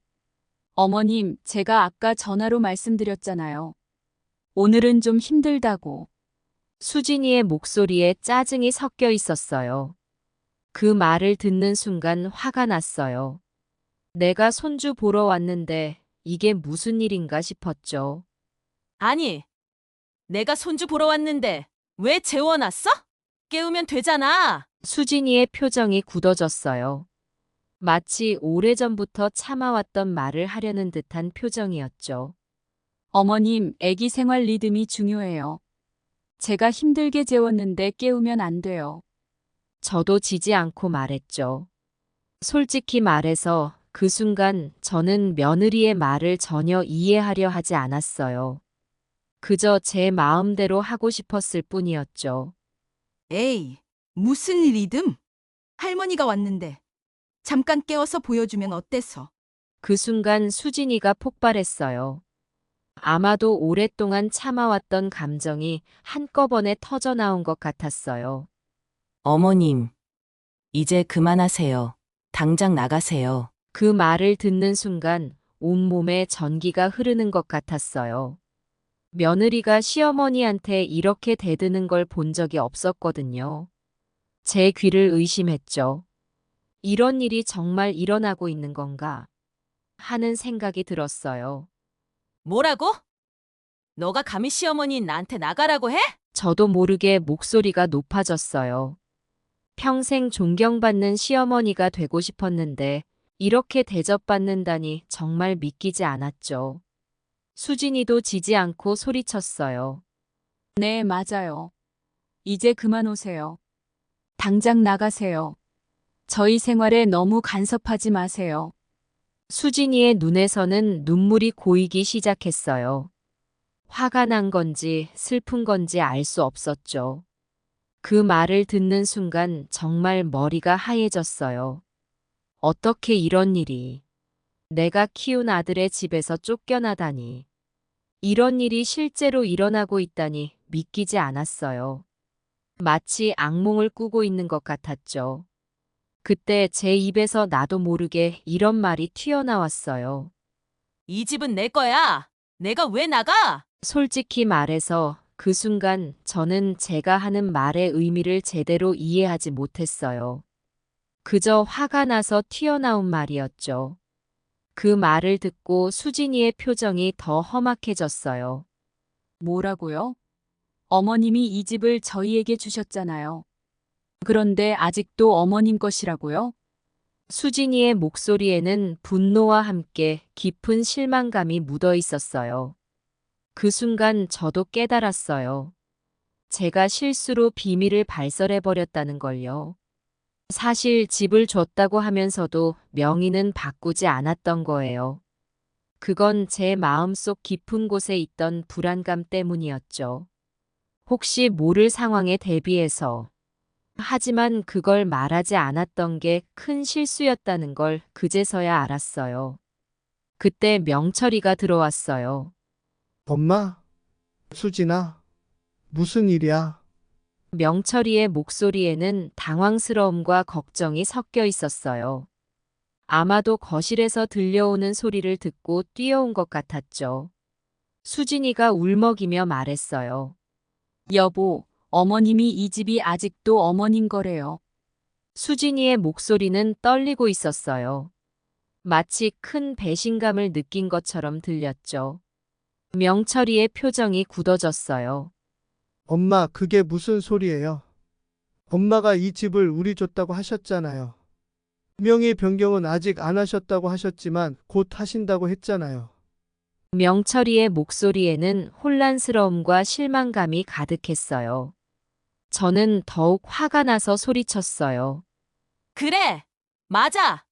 어머님, 제가 아까 전화로 말씀드렸잖아요. 오늘은 좀 힘들다고. 수진이의 목소리에 짜증이 섞여 있었어요. 그 말을 듣는 순간 화가 났어요. 내가 손주 보러 왔는데 이게 무슨 일인가 싶었죠. 아니, 내가 손주 보러 왔는데 왜 재워놨어? 깨우면 되잖아. 수진이의 표정이 굳어졌어요. 마치 오래전부터 참아왔던 말을 하려는 듯한 표정이었죠. 어머님, 아기 생활 리듬이 중요해요. 제가 힘들게 재웠는데 깨우면 안 돼요. 저도 지지 않고 말했죠. 솔직히 말해서 그 순간 저는 며느리의 말을 전혀 이해하려 하지 않았어요. 그저 제 마음대로 하고 싶었을 뿐이었죠. 에이, 무슨 리듬? 할머니가 왔는데 잠깐 깨워서 보여주면 어때서? 그 순간 수진이가 폭발했어요. 아마도 오랫동안 참아왔던 감정이 한꺼번에 터져 나온 것 같았어요. 어머님, 이제 그만하세요. 당장 나가세요. 그 말을 듣는 순간 온몸에 전기가 흐르는 것 같았어요. 며느리가 시어머니한테 이렇게 대드는 걸 본 적이 없었거든요. 제 귀를 의심했죠. 이런 일이 정말 일어나고 있는 건가 하는 생각이 들었어요. 뭐라고? 너가 감히 시어머니 나한테 나가라고 해? 저도 모르게 목소리가 높아졌어요. 평생 존경받는 시어머니가 되고 싶었는데 이렇게 대접받는다니 정말 믿기지 않았죠. 수진이도 지지 않고 소리쳤어요. 네, 맞아요. 이제 그만 오세요. 당장 나가세요. 저희 생활에 너무 간섭하지 마세요. 수진이의 눈에서는 눈물이 고이기 시작했어요. 화가 난 건지 슬픈 건지 알 수 없었죠. 그 말을 듣는 순간 정말 머리가 하얘졌어요. 어떻게 이런 일이. 내가 키운 아들의 집에서 쫓겨나다니. 이런 일이 실제로 일어나고 있다니 믿기지 않았어요. 마치 악몽을 꾸고 있는 것 같았죠. 그때 제 입에서 나도 모르게 이런 말이 튀어나왔어요. 이 집은 내 거야. 내가 왜 나가? 솔직히 말해서 그 순간 저는 제가 하는 말의 의미를 제대로 이해하지 못했어요. 그저 화가 나서 튀어나온 말이었죠. 그 말을 듣고 수진이의 표정이 더 험악해졌어요. 뭐라고요? 어머님이 이 집을 저희에게 주셨잖아요. 그런데 아직도 어머님 것이라고요? 수진이의 목소리에는 분노와 함께 깊은 실망감이 묻어 있었어요. 그 순간 저도 깨달았어요. 제가 실수로 비밀을 발설해버렸다는 걸요. 사실 집을 줬다고 하면서도 명의는 바꾸지 않았던 거예요. 그건 제 마음속 깊은 곳에 있던 불안감 때문이었죠. 혹시 모를 상황에 대비해서. 하지만 그걸 말하지 않았던 게 큰 실수였다는 걸 그제서야 알았어요. 그때 명철이가 들어왔어요. 엄마? 수진아? 무슨 일이야? 명철이의 목소리에는 당황스러움과 걱정이 섞여 있었어요. 아마도 거실에서 들려오는 소리를 듣고 뛰어온 것 같았죠. 수진이가 울먹이며 말했어요. 여보, 어머님이 이 집이 아직도 어머님 거래요. 수진이의 목소리는 떨리고 있었어요. 마치 큰 배신감을 느낀 것처럼 들렸죠. 명철이의 표정이 굳어졌어요. 엄마, 그게 무슨 소리예요? 엄마가 이 집을 우리 줬다고 하셨잖아요. 명의 변경은 아직 안 하셨다고 하셨지만 곧 하신다고 했잖아요. 명철이의 목소리에는 혼란스러움과 실망감이 가득했어요. 저는 더욱 화가 나서 소리쳤어요. 그래, 맞아.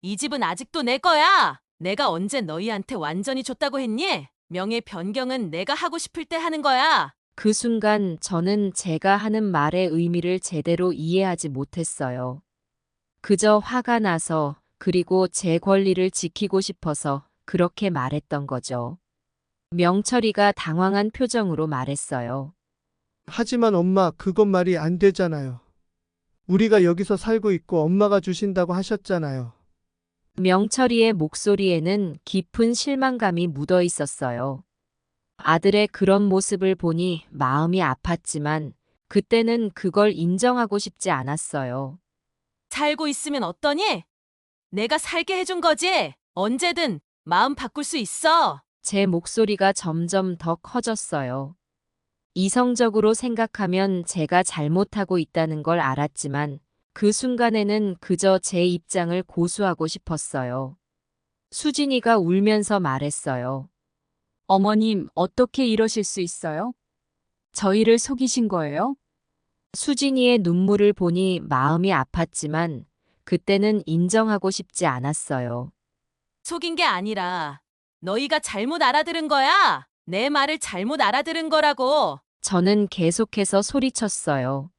이 집은 아직도 내 거야. 내가 언제 너희한테 완전히 줬다고 했니? 명예 변경은 내가 하고 싶을 때 하는 거야. 그 순간 저는 제가 하는 말의 의미를 제대로 이해하지 못했어요. 그저 화가 나서 그리고 제 권리를 지키고 싶어서 그렇게 말했던 거죠. 명철이가 당황한 표정으로 말했어요. 하지만 엄마, 그건 말이 안 되잖아요. 우리가 여기서 살고 있고 엄마가 주신다고 하셨잖아요. 명철이의 목소리에는 깊은 실망감이 묻어 있었어요. 아들의 그런 모습을 보니 마음이 아팠지만 그때는 그걸 인정하고 싶지 않았어요. 살고 있으면 어떠니? 내가 살게 해준 거지. 언제든 마음 바꿀 수 있어. 제 목소리가 점점 더 커졌어요. 이성적으로 생각하면 제가 잘못하고 있다는 걸 알았지만 그 순간에는 그저 제 입장을 고수하고 싶었어요. 수진이가 울면서 말했어요. 어머님, 어떻게 이러실 수 있어요? 저희를 속이신 거예요? 수진이의 눈물을 보니 마음이 아팠지만 그때는 인정하고 싶지 않았어요. 속인 게 아니라 너희가 잘못 알아들은 거야. 내 말을 잘못 알아들은 거라고. 저는 계속해서 소리쳤어요.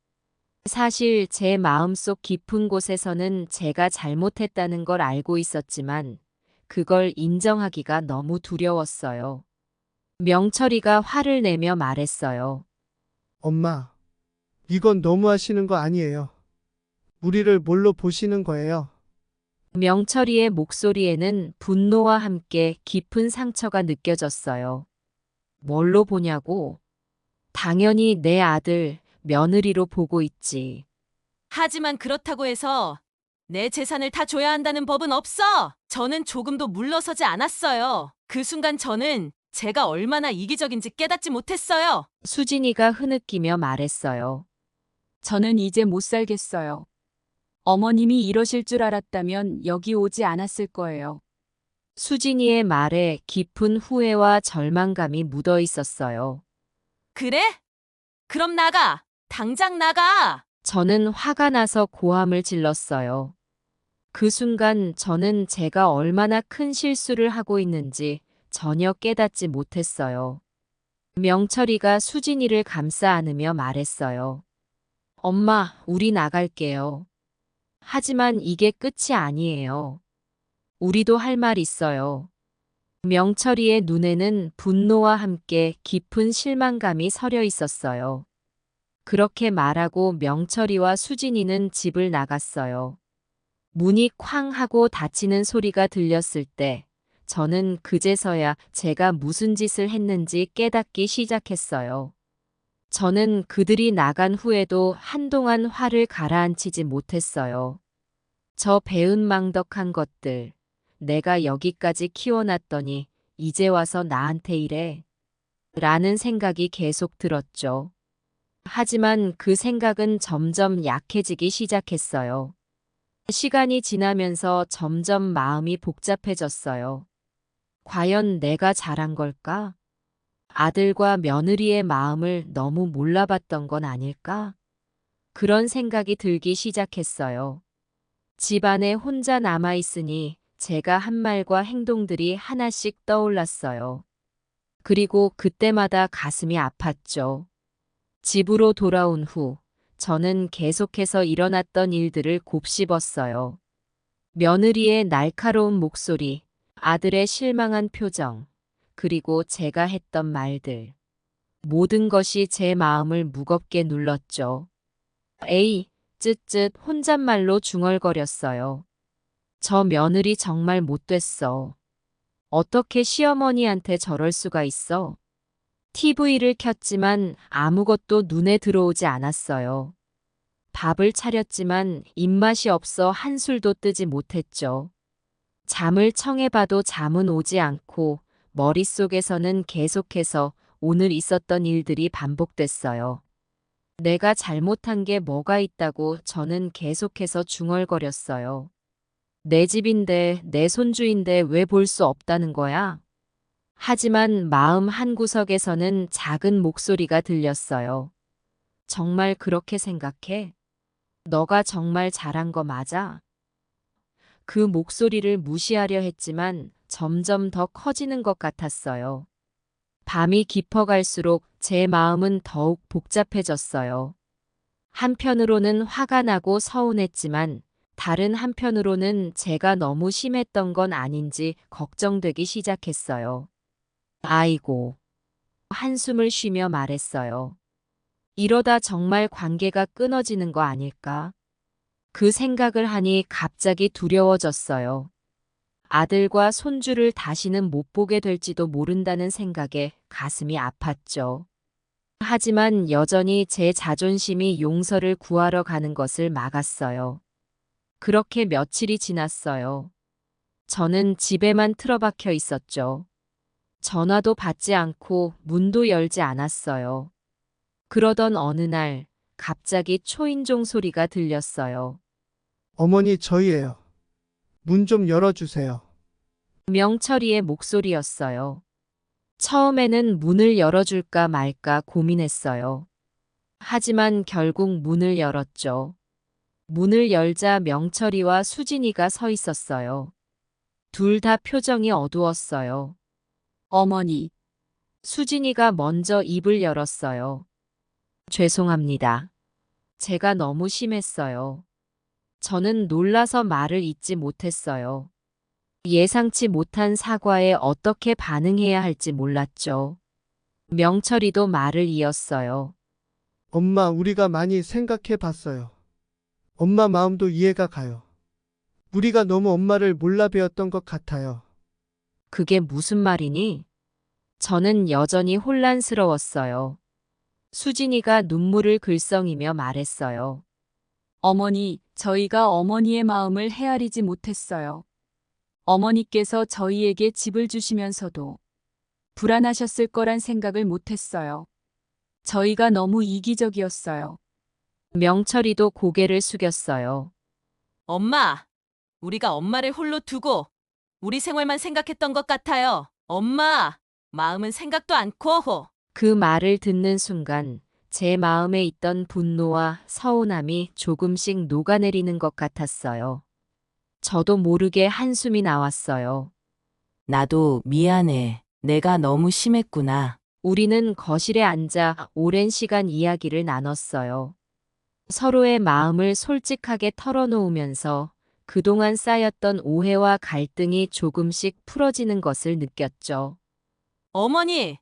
사실 제 마음속 깊은 곳에서는 제가 잘못했다는 걸 알고 있었지만 그걸 인정하기가 너무 두려웠어요. 명철이가 화를 내며 말했어요. 엄마, 이건 너무하시는 거 아니에요. 우리를 뭘로 보시는 거예요? 명철이의 목소리에는 분노와 함께 깊은 상처가 느껴졌어요. 뭘로 보냐고? 당연히 내 아들, 며느리로 보고 있지. 하지만 그렇다고 해서 내 재산을 다 줘야 한다는 법은 없어. 저는 조금도 물러서지 않았어요. 그 순간 저는 제가 얼마나 이기적인지 깨닫지 못했어요. 수진이가 흐느끼며 말했어요. 저는 이제 못 살겠어요. 어머님이 이러실 줄 알았다면 여기 오지 않았을 거예요. 수진이의 말에 깊은 후회와 절망감이 묻어 있었어요. 그래? 그럼 나가. 당장 나가. 저는 화가 나서 고함을 질렀어요. 그 순간 저는 제가 얼마나 큰 실수를 하고 있는지 전혀 깨닫지 못했어요. 명철이가 수진이를 감싸 안으며 말했어요. 엄마, 우리 나갈게요. 하지만 이게 끝이 아니에요. 우리도 할 말 있어요. 명철이의 눈에는 분노와 함께 깊은 실망감이 서려 있었어요. 그렇게 말하고 명철이와 수진이는 집을 나갔어요. 문이 쾅 하고 닫히는 소리가 들렸을 때 저는 그제서야 제가 무슨 짓을 했는지 깨닫기 시작했어요. 저는 그들이 나간 후에도 한동안 화를 가라앉히지 못했어요. 저 배은망덕한 것들, 내가 여기까지 키워놨더니 이제 와서 나한테 이래? 라는 생각이 계속 들었죠. 하지만 그 생각은 점점 약해지기 시작했어요. 시간이 지나면서 점점 마음이 복잡해졌어요. 과연 내가 잘한 걸까? 아들과 며느리의 마음을 너무 몰라봤던 건 아닐까? 그런 생각이 들기 시작했어요. 집안에 혼자 남아있으니 제가 한 말과 행동들이 하나씩 떠올랐어요. 그리고 그때마다 가슴이 아팠죠. 집으로 돌아온 후 저는 계속해서 일어났던 일들을 곱씹었어요. 며느리의 날카로운 목소리, 아들의 실망한 표정, 그리고 제가 했던 말들. 모든 것이 제 마음을 무겁게 눌렀죠. 에이, 쯧쯧 혼잣말로 중얼거렸어요. 저 며느리 정말 못됐어. 어떻게 시어머니한테 저럴 수가 있어? TV를 켰지만 아무것도 눈에 들어오지 않았어요. 밥을 차렸지만 입맛이 없어 한술도 뜨지 못했죠. 잠을 청해봐도 잠은 오지 않고 머릿속에서는 계속해서 오늘 있었던 일들이 반복됐어요. 내가 잘못한 게 뭐가 있다고 저는 계속해서 중얼거렸어요. 내 집인데, 내 손주인데 왜 볼 수 없다는 거야? 하지만 마음 한구석에서는 작은 목소리가 들렸어요. 정말 그렇게 생각해? 너가 정말 잘한 거 맞아? 그 목소리를 무시하려 했지만 점점 더 커지는 것 같았어요. 밤이 깊어갈수록 제 마음은 더욱 복잡해졌어요. 한편으로는 화가 나고 서운했지만 다른 한편으로는 제가 너무 심했던 건 아닌지 걱정되기 시작했어요. 아이고. 한숨을 쉬며 말했어요. 이러다 정말 관계가 끊어지는 거 아닐까? 그 생각을 하니 갑자기 두려워졌어요. 아들과 손주를 다시는 못 보게 될지도 모른다는 생각에 가슴이 아팠죠. 하지만 여전히 제 자존심이 용서를 구하러 가는 것을 막았어요. 그렇게 며칠이 지났어요. 저는 집에만 틀어박혀 있었죠. 전화도 받지 않고 문도 열지 않았어요. 그러던 어느 날 갑자기 초인종 소리가 들렸어요. 어머니, 저희예요. 문 좀 열어주세요. 명철이의 목소리였어요. 처음에는 문을 열어줄까 말까 고민했어요. 하지만 결국 문을 열었죠. 문을 열자 명철이와 수진이가 서 있었어요. 둘 다 표정이 어두웠어요. 어머니, 수진이가 먼저 입을 열었어요. 죄송합니다. 제가 너무 심했어요. 저는 놀라서 말을 잇지 못했어요. 예상치 못한 사과에 어떻게 반응해야 할지 몰랐죠. 명철이도 말을 이었어요. 엄마, 우리가 많이 생각해 봤어요. 엄마 마음도 이해가 가요. 우리가 너무 엄마를 몰라 배웠던 것 같아요. 그게 무슨 말이니? 저는 여전히 혼란스러웠어요. 수진이가 눈물을 글썽이며 말했어요. 어머니, 저희가 어머니의 마음을 헤아리지 못했어요. 어머니께서 저희에게 집을 주시면서도 불안하셨을 거란 생각을 못했어요. 저희가 너무 이기적이었어요. 명철이도 고개를 숙였어요. 엄마, 우리가 엄마를 홀로 두고 우리 생활만 생각했던 것 같아요. 엄마, 마음은 생각도 않고. 그 말을 듣는 순간 제 마음에 있던 분노와 서운함이 조금씩 녹아내리는 것 같았어요. 저도 모르게 한숨이 나왔어요. 나도 미안해. 내가 너무 심했구나. 우리는 거실에 앉아 오랜 시간 이야기를 나눴어요. 서로의 마음을 솔직하게 털어놓으면서 그동안 쌓였던 오해와 갈등이 조금씩 풀어지는 것을 느꼈죠. 어머니,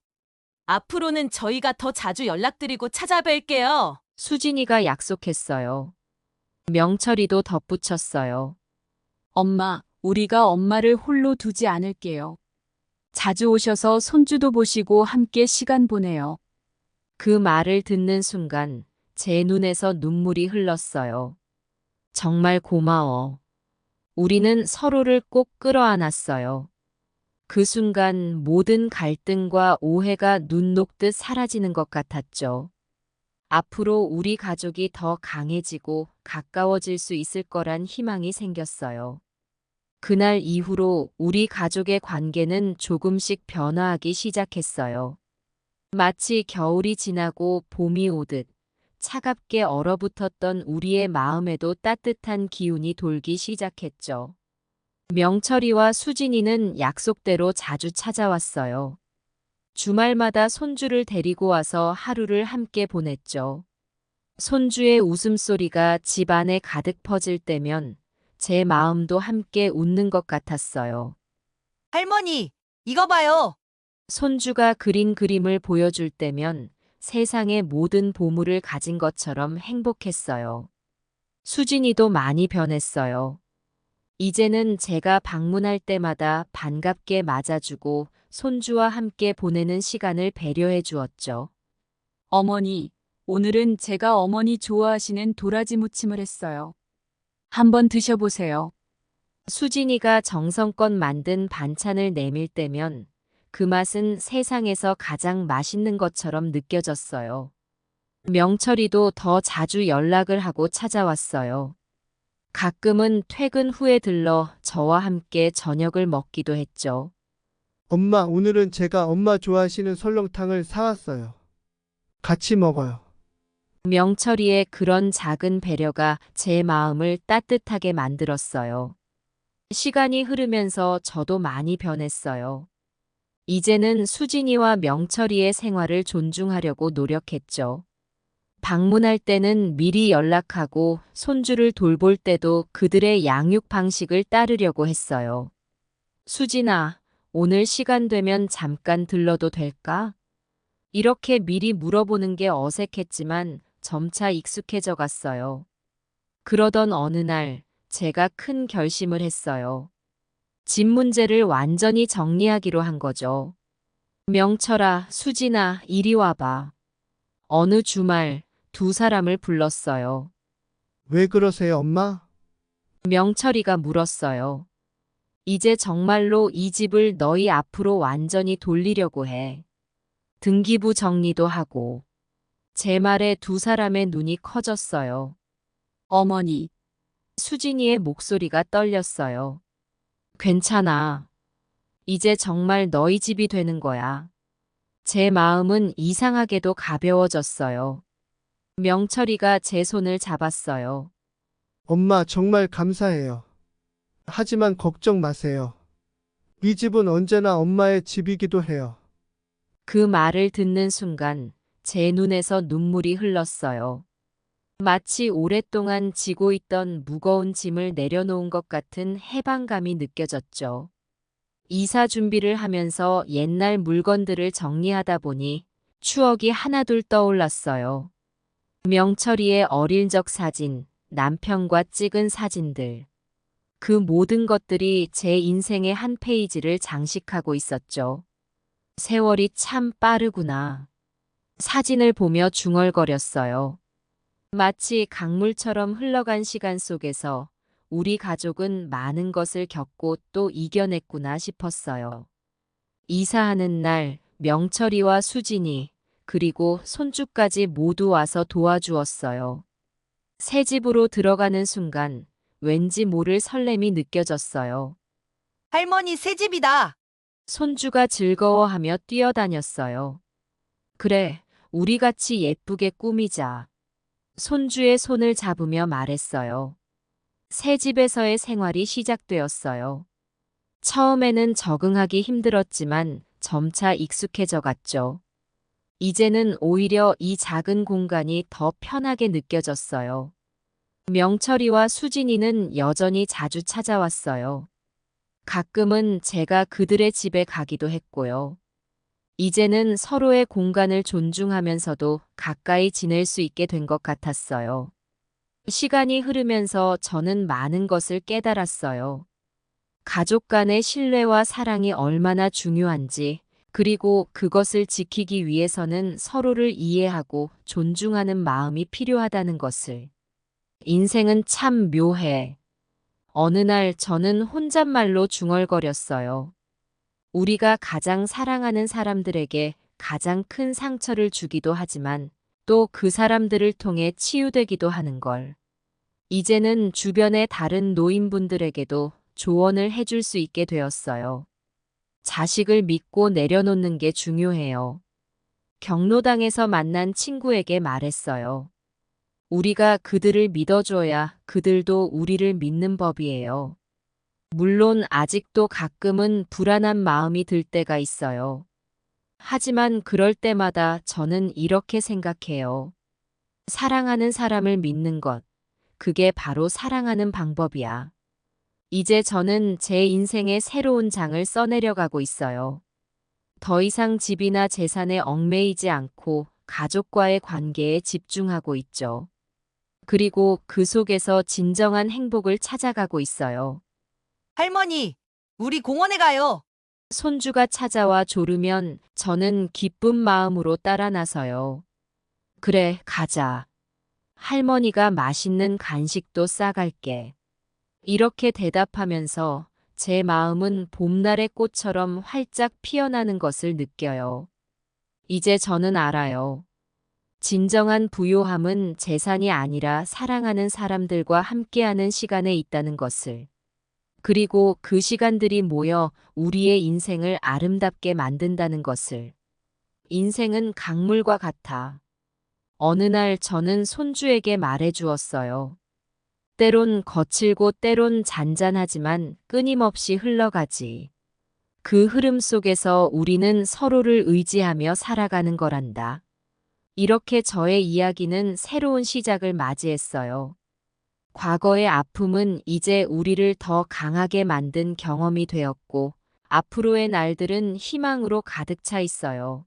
앞으로는 저희가 더 자주 연락드리고 찾아뵐게요. 수진이가 약속했어요. 명철이도 덧붙였어요. 엄마, 우리가 엄마를 홀로 두지 않을게요. 자주 오셔서 손주도 보시고 함께 시간 보내요. 그 말을 듣는 순간 제 눈에서 눈물이 흘렀어요. 정말 고마워. 우리는 서로를 꼭 끌어안았어요. 그 순간 모든 갈등과 오해가 눈 녹듯 사라지는 것 같았죠. 앞으로 우리 가족이 더 강해지고 가까워질 수 있을 거란 희망이 생겼어요. 그날 이후로 우리 가족의 관계는 조금씩 변화하기 시작했어요. 마치 겨울이 지나고 봄이 오듯 차갑게 얼어붙었던 우리의 마음에도 따뜻한 기운이 돌기 시작했죠. 명철이와 수진이는 약속대로 자주 찾아왔어요. 주말마다 손주를 데리고 와서 하루를 함께 보냈죠. 손주의 웃음소리가 집 안에 가득 퍼질 때면 제 마음도 함께 웃는 것 같았어요. 할머니, 이거 봐요. 손주가 그린 그림을 보여줄 때면 세상의 모든 보물을 가진 것처럼 행복했어요. 수진이도 많이 변했어요. 이제는 제가 방문할 때마다 반갑게 맞아주고 손주와 함께 보내는 시간을 배려해 주었죠. 어머니, 오늘은 제가 어머니 좋아하시는 도라지 무침을 했어요. 한번 드셔보세요. 수진이가 정성껏 만든 반찬을 내밀 때면 그 맛은 세상에서 가장 맛있는 것처럼 느껴졌어요. 명철이도 더 자주 연락을 하고 찾아왔어요. 가끔은 퇴근 후에 들러 저와 함께 저녁을 먹기도 했죠. 엄마, 오늘은 제가 엄마 좋아하시는 설렁탕을 사왔어요. 같이 먹어요. 명철이의 그런 작은 배려가 제 마음을 따뜻하게 만들었어요. 시간이 흐르면서 저도 많이 변했어요. 이제는 수진이와 명철이의 생활을 존중하려고 노력했죠. 방문할 때는 미리 연락하고 손주를 돌볼 때도 그들의 양육 방식을 따르려고 했어요. 수진아, 오늘 시간 되면 잠깐 들러도 될까? 이렇게 미리 물어보는 게 어색했지만 점차 익숙해져 갔어요. 그러던 어느 날 제가 큰 결심을 했어요. 집 문제를 완전히 정리하기로 한 거죠. 명철아, 수진아, 이리 와봐. 어느 주말 두 사람을 불렀어요. 왜 그러세요, 엄마? 명철이가 물었어요. 이제 정말로 이 집을 너희 앞으로 완전히 돌리려고 해. 등기부 정리도 하고. 제 말에 두 사람의 눈이 커졌어요. 어머니, 수진이의 목소리가 떨렸어요. 괜찮아. 이제 정말 너희 집이 되는 거야. 제 마음은 이상하게도 가벼워졌어요. 명철이가 제 손을 잡았어요. 엄마, 정말 감사해요. 하지만 걱정 마세요. 이 집은 언제나 엄마의 집이기도 해요. 그 말을 듣는 순간 제 눈에서 눈물이 흘렀어요. 마치 오랫동안 지고 있던 무거운 짐을 내려놓은 것 같은 해방감이 느껴졌죠. 이사 준비를 하면서 옛날 물건들을 정리하다 보니 추억이 하나둘 떠올랐어요. 명철이의 어릴 적 사진, 남편과 찍은 사진들. 그 모든 것들이 제 인생의 한 페이지를 장식하고 있었죠. 세월이 참 빠르구나. 사진을 보며 중얼거렸어요. 마치 강물처럼 흘러간 시간 속에서 우리 가족은 많은 것을 겪고 또 이겨냈구나 싶었어요. 이사하는 날 명철이와 수진이 그리고 손주까지 모두 와서 도와주었어요. 새 집으로 들어가는 순간 왠지 모를 설렘이 느껴졌어요. 할머니 새 집이다. 손주가 즐거워하며 뛰어다녔어요. 그래, 우리 같이 예쁘게 꾸미자. 손주의 손을 잡으며 말했어요. 새 집에서의 생활이 시작되었어요. 처음에는 적응하기 힘들었지만 점차 익숙해져 갔죠. 이제는 오히려 이 작은 공간이 더 편하게 느껴졌어요. 명철이와 수진이는 여전히 자주 찾아왔어요. 가끔은 제가 그들의 집에 가기도 했고요. 이제는 서로의 공간을 존중하면서도 가까이 지낼 수 있게 된 것 같았어요. 시간이 흐르면서 저는 많은 것을 깨달았어요. 가족 간의 신뢰와 사랑이 얼마나 중요한지, 그리고 그것을 지키기 위해서는 서로를 이해하고 존중하는 마음이 필요하다는 것을. 인생은 참 묘해. 어느 날 저는 혼잣말로 중얼거렸어요. 우리가 가장 사랑하는 사람들에게 가장 큰 상처를 주기도 하지만 또 그 사람들을 통해 치유되기도 하는 걸. 이제는 주변의 다른 노인분들에게도 조언을 해줄 수 있게 되었어요. 자식을 믿고 내려놓는 게 중요해요. 경로당에서 만난 친구에게 말했어요. 우리가 그들을 믿어줘야 그들도 우리를 믿는 법이에요. 물론 아직도 가끔은 불안한 마음이 들 때가 있어요. 하지만 그럴 때마다 저는 이렇게 생각해요. 사랑하는 사람을 믿는 것, 그게 바로 사랑하는 방법이야. 이제 저는 제 인생의 새로운 장을 써내려가고 있어요. 더 이상 집이나 재산에 얽매이지 않고 가족과의 관계에 집중하고 있죠. 그리고 그 속에서 진정한 행복을 찾아가고 있어요. 할머니, 우리 공원에 가요. 손주가 찾아와 조르면 저는 기쁜 마음으로 따라 나서요. 그래, 가자. 할머니가 맛있는 간식도 싸갈게. 이렇게 대답하면서 제 마음은 봄날의 꽃처럼 활짝 피어나는 것을 느껴요. 이제 저는 알아요. 진정한 부요함은 재산이 아니라 사랑하는 사람들과 함께하는 시간에 있다는 것을. 그리고 그 시간들이 모여 우리의 인생을 아름답게 만든다는 것을. 인생은 강물과 같아. 어느 날 저는 손주에게 말해 주었어요. 때론 거칠고 때론 잔잔하지만 끊임없이 흘러가지. 그 흐름 속에서 우리는 서로를 의지하며 살아가는 거란다. 이렇게 저의 이야기는 새로운 시작을 맞이했어요. 과거의 아픔은 이제 우리를 더 강하게 만든 경험이 되었고, 앞으로의 날들은 희망으로 가득 차 있어요.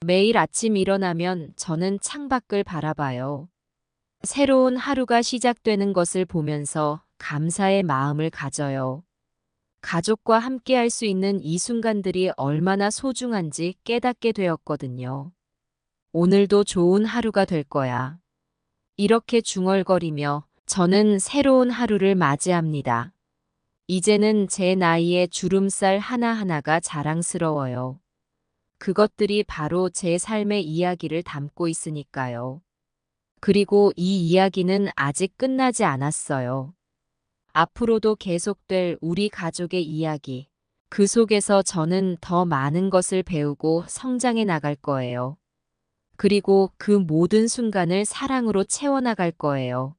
매일 아침 일어나면 저는 창밖을 바라봐요. 새로운 하루가 시작되는 것을 보면서 감사의 마음을 가져요. 가족과 함께 할 수 있는 이 순간들이 얼마나 소중한지 깨닫게 되었거든요. 오늘도 좋은 하루가 될 거야. 이렇게 중얼거리며 저는 새로운 하루를 맞이합니다. 이제는 제 나이의 주름살 하나하나가 자랑스러워요. 그것들이 바로 제 삶의 이야기를 담고 있으니까요. 그리고 이 이야기는 아직 끝나지 않았어요. 앞으로도 계속될 우리 가족의 이야기. 그 속에서 저는 더 많은 것을 배우고 성장해 나갈 거예요. 그리고 그 모든 순간을 사랑으로 채워나갈 거예요.